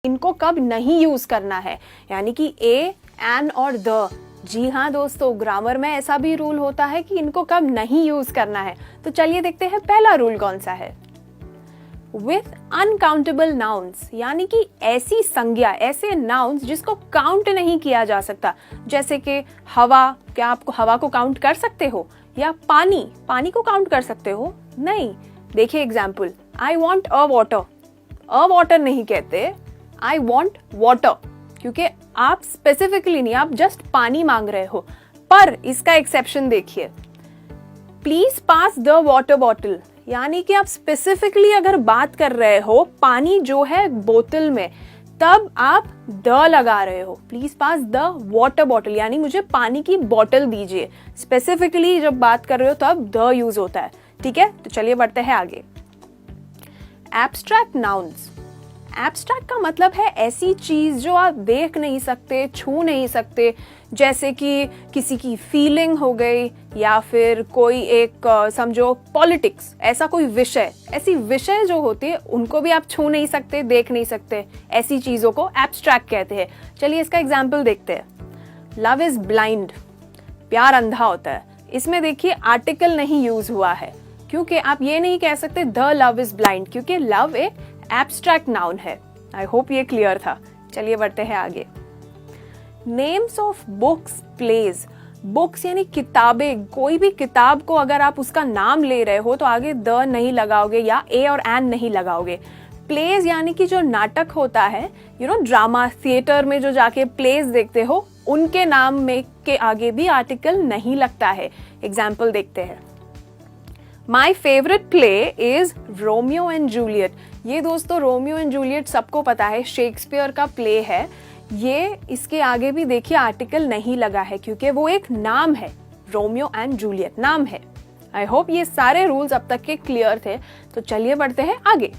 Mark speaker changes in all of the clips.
Speaker 1: इनको कब नहीं यूज करना है, यानी कि ए, एन और द। जी हाँ दोस्तों, ग्रामर में ऐसा भी रूल होता है कि इनको कब नहीं यूज करना है। तो चलिए देखते हैं पहला रूल कौन सा है। विथ अनकाउंटेबल नाउन्स, यानी कि ऐसी संज्ञा, ऐसे नाउन्स जिसको काउंट नहीं किया जा सकता, जैसे कि हवा। क्या आप हवा को काउंट कर सकते हो? या पानी, पानी को काउंट कर सकते हो? नहीं। देखिए example, I want a water. A water नहीं कहते, आई वॉन्ट वाटर, क्योंकि आप स्पेसिफिकली नहीं, आप जस्ट पानी मांग रहे हो। पर इसका एक्सेप्शन देखिए, please pass the water bottle, यानी कि आप स्पेसिफिकली अगर बात कर रहे हो पानी जो है बोतल में, तब आप द लगा रहे हो। Please pass the water bottle, यानी मुझे पानी की बोतल दीजिए। स्पेसिफिकली जब बात कर रहे हो तब द यूज होता है। ठीक है, तो चलिए बढ़ते हैं आगे। Abstract nouns. एब्स्ट्रैक्ट का मतलब है ऐसी चीज जो आप देख नहीं सकते, छू नहीं सकते, जैसे कि किसी की फीलिंग हो गई, या फिर कोई एक समझो पॉलिटिक्स, ऐसा कोई विषय। ऐसी विषय जो होती है उनको भी आप छू नहीं सकते, देख नहीं सकते, ऐसी चीजों को एब्स्ट्रैक्ट कहते हैं। चलिए इसका एग्जाम्पल देखते हैं। लव इज ब्लाइंड, प्यार अंधा होता है। इसमें देखिए आर्टिकल नहीं यूज हुआ है, क्योंकि आप ये नहीं कह सकते द लव इज ब्लाइंड, क्योंकि लव एक एब्स्ट्रैक्ट नाउन है। आई होप ये क्लियर था। चलिए बढ़ते हैं आगे। Names of books, plays. Books यानी किताबें, कोई भी किताब को अगर आप उसका नाम ले रहे हो तो आगे द नहीं लगाओगे या ए और एन नहीं लगाओगे। प्लेज यानी कि जो नाटक होता है, ड्रामा थिएटर में जो जाके प्लेज देखते हो, उनके नाम में के आगे भी आर्टिकल नहीं लगता है। एग्जाम्पल देखते हैं। My favourite play is Romeo and Juliet. ये दोस्तों रोमियो एंड जूलियट सबको पता है, शेक्सपियर का प्ले है ये। इसके आगे भी देखिए आर्टिकल नहीं लगा है, क्योंकि वो एक नाम है। रोमियो एंड जूलियट नाम है। आई होप ये सारे रूल्स अब तक के क्लियर थे। तो चलिए बढ़ते हैं आगे।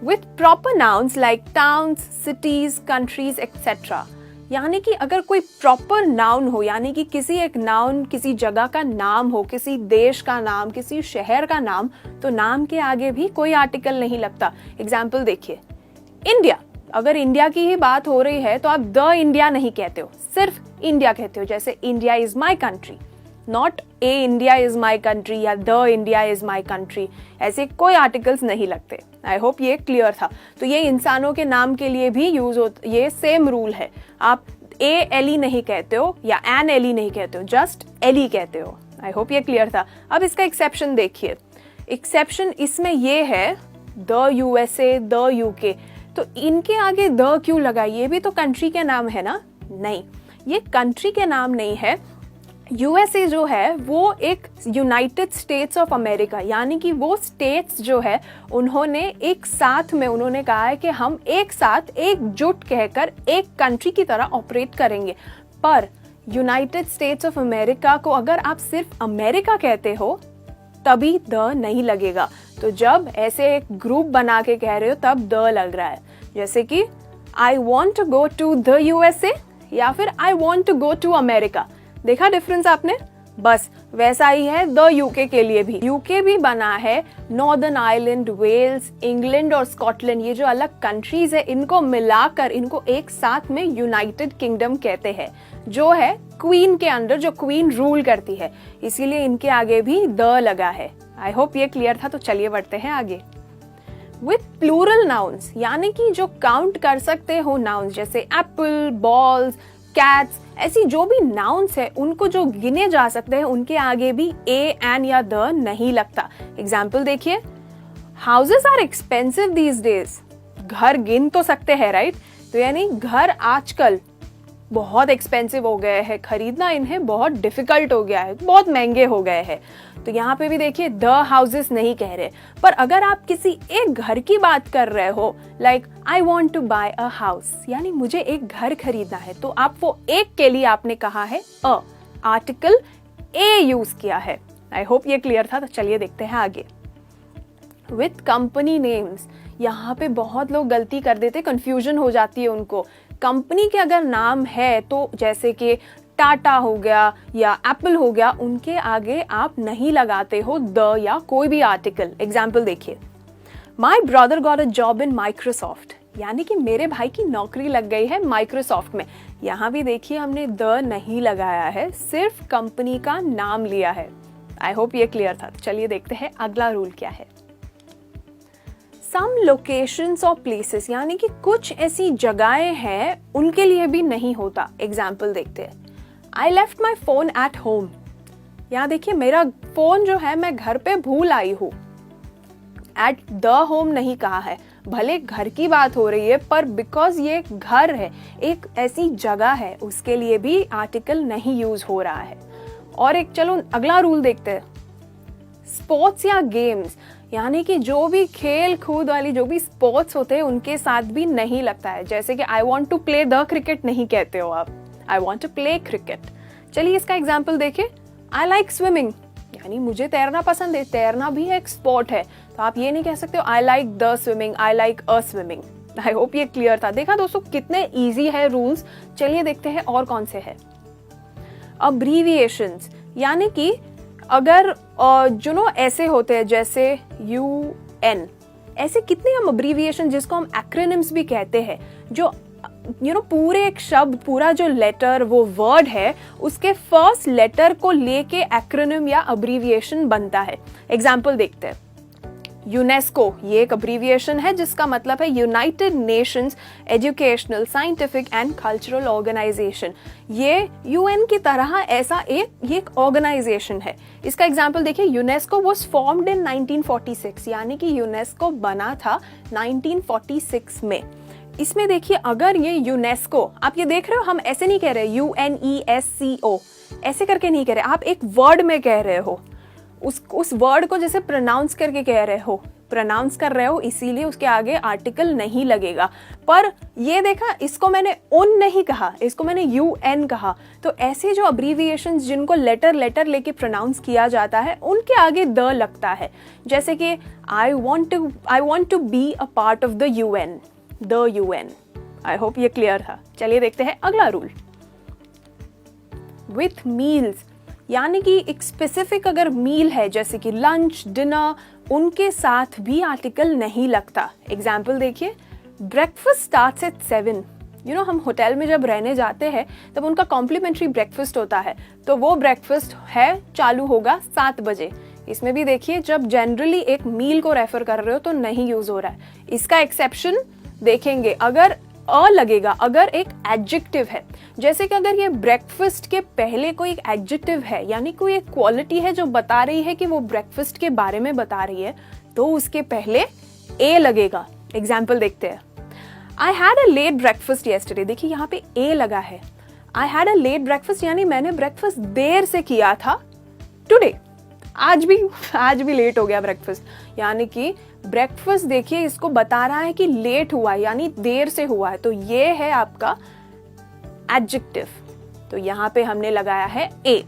Speaker 1: With proper nouns like towns, cities, countries etcetera, यानी कि अगर कोई प्रॉपर नाउन हो, यानी कि किसी एक नाउन किसी जगह का नाम हो, किसी देश का नाम, किसी शहर का नाम, तो नाम के आगे भी कोई आर्टिकल नहीं लगता। एग्जाम्पल देखिए, इंडिया। अगर इंडिया की ही बात हो रही है तो आप द इंडिया नहीं कहते हो, सिर्फ इंडिया कहते हो। जैसे India is my country, not a India is my country या the India is my country, ऐसे कोई आर्टिकल्स नहीं लगते। आई होप ये क्लियर था। तो ये इंसानों के नाम के लिए भी यूज होता, ये सेम रूल है। आप ए एली नहीं कहते हो या एन एली नहीं कहते हो, जस्ट एली कहते हो। आई होप ये क्लियर था। अब इसका एक्सेप्शन देखिए। एक्सेप्शन इसमें ये है द यूएसए, द यूके, तो इनके आगे द क्यों लगा? ये भी तो कंट्री के नाम है ना? नहीं, ये कंट्री के नाम नहीं है। यूएसए जो है वो एक यूनाइटेड स्टेट्स ऑफ अमेरिका, यानी कि वो स्टेट्स जो है उन्होंने एक साथ में उन्होंने कहा है कि हम एक साथ एकजुट कहकर एक कंट्री की तरह ऑपरेट करेंगे। पर यूनाइटेड स्टेट्स ऑफ अमेरिका को अगर आप सिर्फ अमेरिका कहते हो तभी द नहीं लगेगा। तो जब ऐसे एक ग्रुप बना के कह रहे हो तब द लग रहा है। जैसे कि I want to go to the USA या फिर I want to go to America. देखा डिफरेंस आपने? बस वैसा ही है द यूके के लिए भी। यूके भी बना है नॉर्दर्न आयरलैंड, वेल्स, इंग्लैंड और स्कॉटलैंड, ये जो अलग कंट्रीज है इनको मिलाकर इनको एक साथ में यूनाइटेड किंगडम कहते हैं, जो है क्वीन के अंडर, जो क्वीन रूल करती है, इसीलिए इनके आगे भी द लगा है। आई होप ये क्लियर था। तो चलिए बढ़ते हैं आगे। विथ प्लूरल नाउन्स, यानी कि जो काउंट कर सकते हो नाउन्स, जैसे एप्पल, बॉल्स, कैट्स, ऐसी जो भी नाउन्स है उनको जो गिने जा सकते हैं उनके आगे भी ए, एन या द नहीं लगता। एग्जाम्पल देखिए, houses are expensive these days. घर गिन तो सकते हैं, राइट? तो यानी घर आजकल बहुत एक्सपेंसिव हो गए हैं, खरीदना इन्हें बहुत डिफिकल्ट हो गया है, बहुत महंगे हो गए हैं। तो यहाँ पे भी देखिए द हाउसेस नहीं कह रहे। पर अगर आप किसी एक घर की बात कर रहे हो, like I want to buy a house, यानी मुझे एक घर खरीदना है, तो आप वो एक के लिए आपने कहा है अ, आर्टिकल ए यूज किया है। आई होप ये क्लियर था। तो चलिए देखते हैं आगे। विथ कंपनी नेम्स, यहाँ पे बहुत लोग गलती कर देते, कंफ्यूजन हो जाती है उनको। कंपनी के अगर नाम है तो जैसे कि टाटा हो गया या एप्पल हो गया, उनके आगे आप नहीं लगाते हो द या कोई भी आर्टिकल। एग्जाम्पल देखिए, my brother got a job in Microsoft, यानी कि मेरे भाई की नौकरी लग गई है माइक्रोसॉफ्ट में। यहाँ भी देखिए हमने द नहीं लगाया है, सिर्फ कंपनी का नाम लिया है। आई होप ये क्लियर था। चलिए देखते हैं अगला रूल क्या है। सम लोकेशंस और प्लेसेस, यानी कि कुछ ऐसी जगहें हैं उनके लिए भी नहीं होता। एग्जाम्पल देखते हैं। I left my phone at home. यहाँ देखिए मेरा फोन जो है मैं घर पे भूल आई हूँ। एट द होम नहीं कहा है, भले घर की बात हो रही है पर बिकॉज ये घर है, एक ऐसी जगह है, उसके लिए भी आर्टिकल नहीं यूज हो रहा है। और एक चलो अगला रूल देखते हैं। स्पोर्ट्स या गेम्स, यानी कि जो भी खेल कूद वाली जो भी स्पोर्ट्स होते हैं उनके साथ भी नहीं लगता है। जैसे कि I want to play the cricket नहीं कहते हो आप, I want to play cricket. चलिए इसका एग्जाम्पल देखें। आई लाइक स्विमिंग, यानी मुझे तैरना पसंद है, तैरना भी एक स्पोर्ट है, तो आप ये नहीं कह सकते हो I like the swimming, I like a swimming. I hope ये क्लियर था। देखा दोस्तों कितने इजी है रूल्स। चलिए देखते हैं और कौन से है। अब्रीविएशंस, यानी कि अगर ऐसे होते हैं जैसे UN, ऐसे कितने हम अब्रीविएशन जिसको हम एक्रोनिम्स भी कहते हैं, जो पूरे एक शब्द, पूरा जो लेटर वो वर्ड है उसके फर्स्ट लेटर को लेके एक्रोनिम या अब्रीविएशन बनता है। एग्जाम्पल देखते हैं। यूनेस्को, ये एक अब्रीविएशन है जिसका मतलब है United Nations Educational, Scientific and Cultural Organization. ये UN की तरह ऐसा एक ऑर्गेनाइजेशन है। इसका एग्जाम्पल देखिए। यूनेस्को वाज फॉर्म्ड इन 1946, यानी कि यूनेस्को बना था 1946 में। इसमें देखिए अगर ये यूनेस्को, आप ये देख रहे हो हम ऐसे नहीं कह रहे UNESCO, ऐसे करके नहीं कह रहे, आप एक वर्ड में कह रहे हो, उस वर्ड को जैसे प्रोनाउंस करके कह रहे हो, प्रोनाउंस कर रहे हो, इसीलिए उसके आगे आर्टिकल नहीं लगेगा। पर ये देखा, इसको मैंने उन नहीं कहा, इसको मैंने UN कहा। तो ऐसे जो अब्रीविएशंस जिनको लेटर लेके प्रोनाउंस किया जाता है उनके आगे द लगता है। जैसे कि I want to be a part of the UN, the UN। I hope ये क्लियर था। चलिए देखते हैं अगला रूल। विथ मील्स, यानी कि एक स्पेसिफिक अगर मील है जैसे कि लंच, डिनर, उनके साथ भी आर्टिकल नहीं लगता। एग्जाम्पल देखिए। Breakfast starts at 7। हम होटल में जब रहने जाते हैं तब उनका कॉम्प्लीमेंट्री ब्रेकफास्ट होता है, तो वो ब्रेकफास्ट है चालू होगा 7 बजे। इसमें भी देखिए जब जनरली एक मील को रेफर कर रहे हो तो नहीं यूज हो रहा है। इसका एक्सेप्शन देखेंगे, अगर लगेगा अगर एक एडजेक्टिव है। जैसे कि अगर ये ब्रेकफास्ट के पहले कोई एक एडजेक्टिव है, यानी कोई एक क्वालिटी है जो बता रही है कि वो ब्रेकफास्ट के बारे में बता रही है, तो उसके पहले ए लगेगा। एग्जाम्पल देखते हैं। I had a late breakfast yesterday. देखिए यहाँ पे ए लगा है। I had a late breakfast, यानी मैंने ब्रेकफास्ट देर से किया था टुडे। आज भी लेट हो गया ब्रेकफास्ट, यानी कि ब्रेकफास्ट देखिए इसको बता रहा है कि लेट हुआ है, यानी देर से हुआ है, तो ये है आपका एडजेक्टिव। तो यहाँ पे हमने लगाया है ए।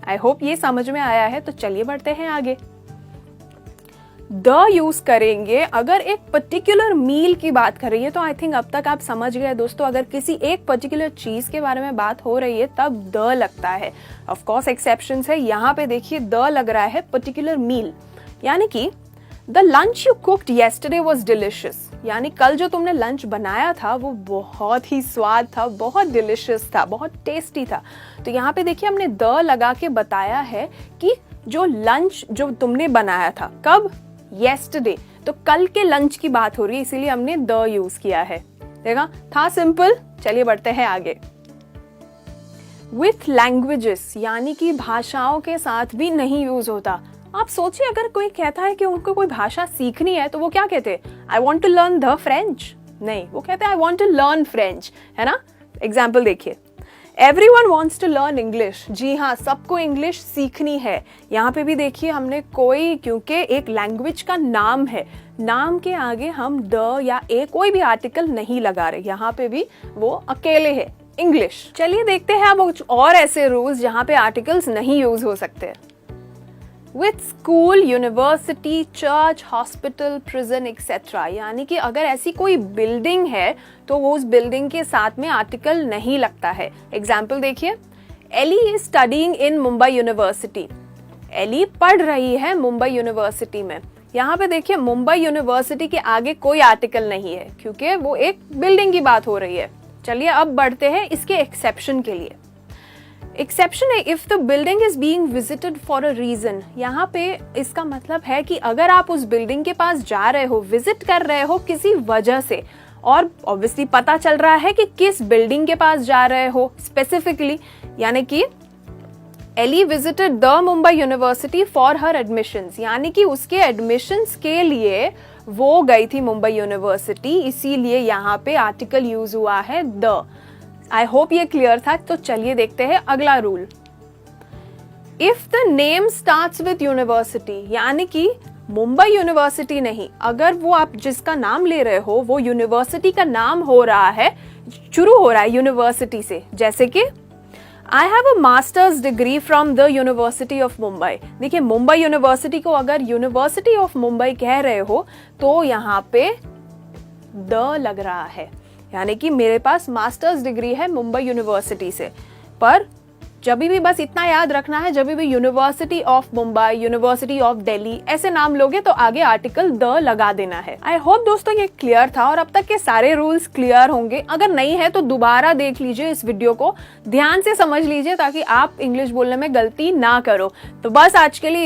Speaker 1: आई होप ये समझ में आया है। तो चलिए बढ़ते हैं आगे। द यूज करेंगे अगर एक पर्टिकुलर मील की बात कर रही है, तो आई थिंक अब तक आप समझ गए दोस्तों, अगर किसी एक पर्टिकुलर चीज के बारे में बात हो रही है तब द लगता है। ऑफ कोर्स एक्सेप्शंस है। यहाँ पे देखिए द लग रहा है पर्टिकुलर मील, यानी कि the lunch you cooked yesterday was delicious, यानी कल जो तुमने लंच बनाया था वो बहुत ही स्वाद था, बहुत डिलिशियस था, बहुत टेस्टी था। तो यहाँ पे देखिए हमने द लगा के बताया है कि जो लंच जो तुमने बनाया था कब, येस्टरडे, तो कल के लंच की बात हो रही है, इसीलिए हमने द यूज किया है। देखा था सिंपल। चलिए बढ़ते हैं आगे। विथ लैंग्वेजेस, यानी कि भाषाओं के साथ भी नहीं यूज होता। आप सोचिए अगर कोई कहता है कि उनको कोई भाषा सीखनी है तो वो क्या कहते हैं, I want to learn the French. नहीं, वो कहते हैं I want to learn French, है ना। एग्जाम्पल देखिए। Everyone wants to learn English। जी हाँ, सबको इंग्लिश सीखनी है। यहाँ पे भी देखिए हमने कोई, क्योंकि एक लैंग्वेज का नाम है, नाम के आगे हम द या ए कोई भी आर्टिकल नहीं लगा रहे। यहाँ पे भी वो अकेले है, इंग्लिश। चलिए देखते हैं अब कुछ और ऐसे रूल्स जहाँ पे आर्टिकल्स नहीं यूज हो सकते। With school, university, church, hospital, prison etcetera, यानी कि अगर ऐसी कोई बिल्डिंग है तो वो उस बिल्डिंग के साथ में आर्टिकल नहीं लगता है। एग्जाम्पल देखिए। Ellie is studying in Mumbai University. Ellie पढ़ रही है मुंबई यूनिवर्सिटी में, यहाँ पे देखिए मुंबई यूनिवर्सिटी के आगे कोई आर्टिकल नहीं है क्योंकि वो एक बिल्डिंग की बात हो रही है। चलिए अब बढ़ते हैं इसके एक्सेप्शन के लिए। एक्सेप्शन है if the building is being visited for a reason. यहाँ पे इसका मतलब है कि अगर आप उस बिल्डिंग के पास जा रहे हो, विजिट कर रहे हो किसी वजह से, और ऑब्वियसली पता चल रहा है कि किस बिल्डिंग के पास जा रहे हो स्पेसिफिकली, यानी कि Ellie visited the Mumbai University for her admissions, यानी कि उसके एडमिशंस के लिए वो गई थी मुंबई यूनिवर्सिटी, इसीलिए यहाँ पे आर्टिकल यूज हुआ है द। आई होप ये क्लियर था। तो चलिए देखते हैं अगला rule. If the name starts with university, यानी कि मुंबई यूनिवर्सिटी नहीं, अगर वो आप जिसका नाम ले रहे हो वो यूनिवर्सिटी का नाम हो रहा है, शुरू हो रहा है यूनिवर्सिटी से, जैसे कि I have a masters degree from the university of Mumbai. देखिए मुंबई यूनिवर्सिटी को अगर यूनिवर्सिटी ऑफ मुंबई कह रहे हो तो यहाँ पे द लग रहा है, यानी कि मेरे पास मास्टर्स डिग्री है मुंबई यूनिवर्सिटी से। पर जब भी बस इतना याद रखना है, जब भी university of Mumbai, university of Delhi ऐसे नाम लोगे तो आगे आर्टिकल द लगा देना है। आई होप दोस्तों ये क्लियर था और अब तक के सारे रूल्स क्लियर होंगे। अगर नहीं है तो दोबारा देख लीजिए इस वीडियो को, ध्यान से समझ लीजिए ताकि आप इंग्लिश बोलने में गलती ना करो। तो बस आज के लिए